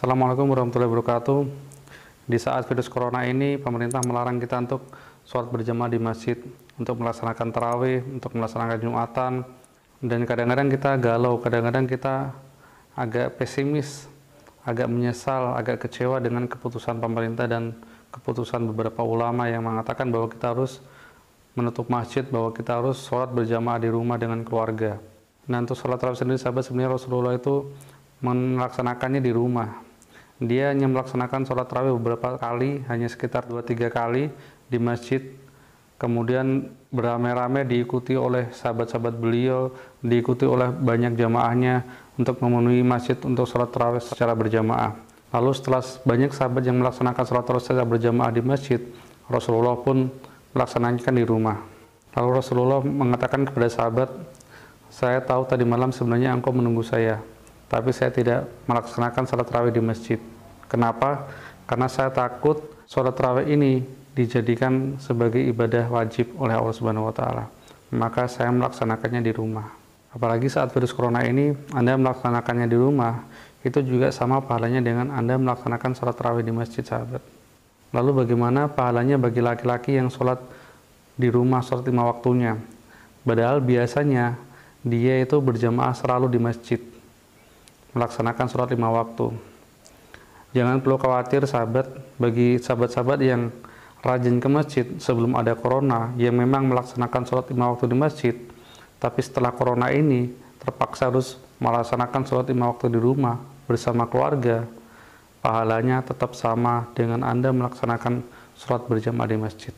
Assalamualaikum warahmatullahi wabarakatuh. Di saat virus corona ini, pemerintah melarang kita untuk sholat berjamaah di masjid, untuk melaksanakan tarawih, untuk melaksanakan Jumatan, dan kadang-kadang kita galau, kadang-kadang kita agak pesimis, agak menyesal, agak kecewa dengan keputusan pemerintah dan keputusan beberapa ulama yang mengatakan bahwa kita harus menutup masjid, bahwa kita harus sholat berjamaah di rumah dengan keluarga. Nah, untuk sholat tarawih sendiri, sahabat, sebenarnya Rasulullah itu melaksanakannya di rumah. Dia hanya melaksanakan sholat tarawih beberapa kali, hanya sekitar 2-3 kali di masjid. Kemudian beramai-ramai diikuti oleh sahabat-sahabat beliau, diikuti oleh banyak jamaahnya untuk memenuhi masjid untuk sholat tarawih secara berjamaah. Lalu setelah banyak sahabat yang melaksanakan sholat tarawih secara berjamaah di masjid, Rasulullah pun melaksanakan di rumah. Lalu Rasulullah mengatakan kepada sahabat, "Saya tahu tadi malam sebenarnya engkau menunggu saya, tapi saya tidak melaksanakan sholat tarawih di masjid. Kenapa? Karena saya takut sholat tarawih ini dijadikan sebagai ibadah wajib oleh Allah Subhanahu wa Ta'ala. Maka saya melaksanakannya di rumah." Apalagi saat virus corona ini, Anda melaksanakannya di rumah, itu juga sama pahalanya dengan Anda melaksanakan sholat tarawih di masjid, sahabat. Lalu bagaimana pahalanya bagi laki-laki yang sholat di rumah, sholat 5 waktunya? Padahal biasanya dia itu berjamaah selalu di masjid, melaksanakan sholat 5 waktu. Jangan perlu khawatir, sahabat, bagi sahabat-sahabat yang rajin ke masjid sebelum ada corona, yang memang melaksanakan sholat 5 waktu di masjid, tapi setelah corona ini terpaksa harus melaksanakan sholat 5 waktu di rumah bersama keluarga, pahalanya tetap sama dengan Anda melaksanakan sholat berjamaah di masjid.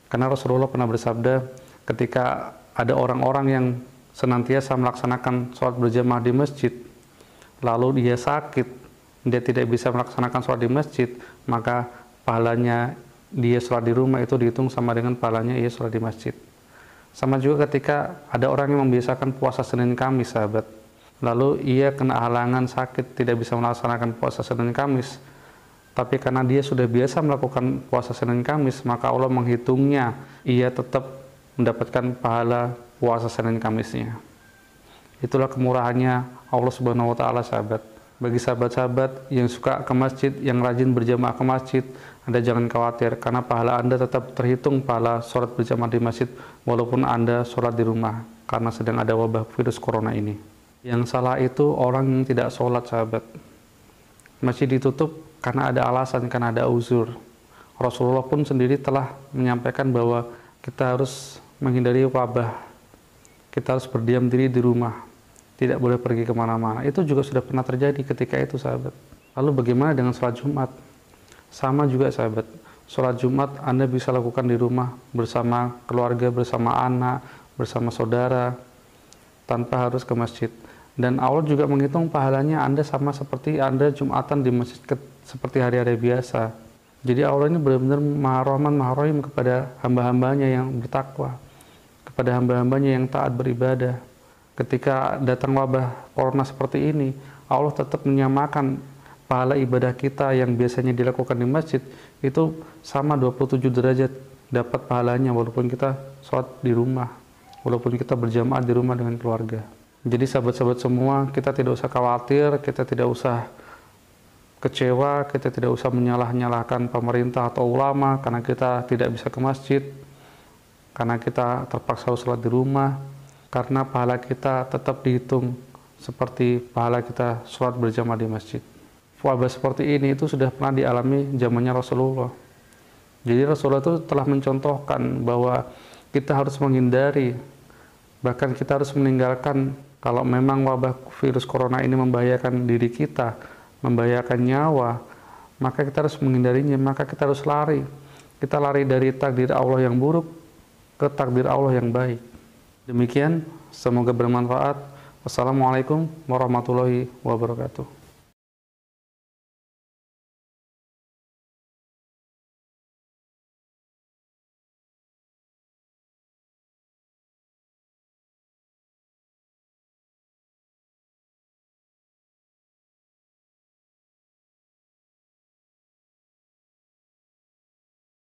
Karena Rasulullah pernah bersabda, ketika ada orang-orang yang senantiasa melaksanakan sholat berjamaah di masjid, lalu dia sakit, dia tidak bisa melaksanakan sholat di masjid, maka pahalanya dia sholat di rumah itu dihitung sama dengan pahalanya ia sholat di masjid. Sama juga ketika ada orang yang membiasakan puasa Senin Kamis, sahabat, lalu ia kena halangan sakit, tidak bisa melaksanakan puasa Senin Kamis, tapi karena dia sudah biasa melakukan puasa Senin Kamis, maka Allah menghitungnya, ia tetap mendapatkan pahala puasa Senin Kamisnya. Itulah kemurahannya Allah Subhanahu wa Ta'ala, sahabat. Bagi sahabat-sahabat yang suka ke masjid, yang rajin berjamaah ke masjid, Anda jangan khawatir, karena pahala Anda tetap terhitung pahala sholat berjamaah di masjid, walaupun Anda sholat di rumah, karena sedang ada wabah virus corona ini. Yang salah itu orang yang tidak sholat, sahabat. Masjid ditutup karena ada alasan, karena ada uzur. Rasulullah pun sendiri telah menyampaikan bahwa kita harus menghindari wabah, kita harus berdiam diri di rumah, tidak boleh pergi kemana-mana. Itu juga sudah pernah terjadi ketika itu, sahabat. Lalu bagaimana dengan sholat Jumat? Sama juga, sahabat. Sholat Jumat Anda bisa lakukan di rumah bersama keluarga, bersama anak, bersama saudara, tanpa harus ke masjid. Dan Allah juga menghitung pahalanya Anda sama seperti Anda Jumatan di masjid seperti hari-hari biasa. Jadi Allah ini benar-benar Maha Rahman, Maha Rahim kepada hamba-hambanya yang bertakwa, kepada hamba-hambanya yang taat beribadah. Ketika datang wabah corona seperti ini, Allah tetap menyamakan pahala ibadah kita yang biasanya dilakukan di masjid, itu sama 27 derajat dapat pahalanya walaupun kita sholat di rumah, walaupun kita berjamaah di rumah dengan keluarga. Jadi sahabat-sahabat semua, kita tidak usah khawatir, kita tidak usah kecewa, kita tidak usah menyalah-nyalahkan pemerintah atau ulama karena kita tidak bisa ke masjid, karena kita terpaksa sholat di rumah, karena pahala kita tetap dihitung seperti pahala kita sholat berjamaah di masjid. Wabah seperti ini itu sudah pernah dialami zamannya Rasulullah. Jadi Rasulullah itu telah mencontohkan bahwa kita harus menghindari, bahkan kita harus meninggalkan. Kalau memang wabah virus corona ini membahayakan diri kita, membahayakan nyawa, maka kita harus menghindarinya, maka kita harus lari. Kita lari dari takdir Allah yang buruk ke takdir Allah yang baik. Demikian, semoga bermanfaat. Wassalamualaikum warahmatullahi wabarakatuh.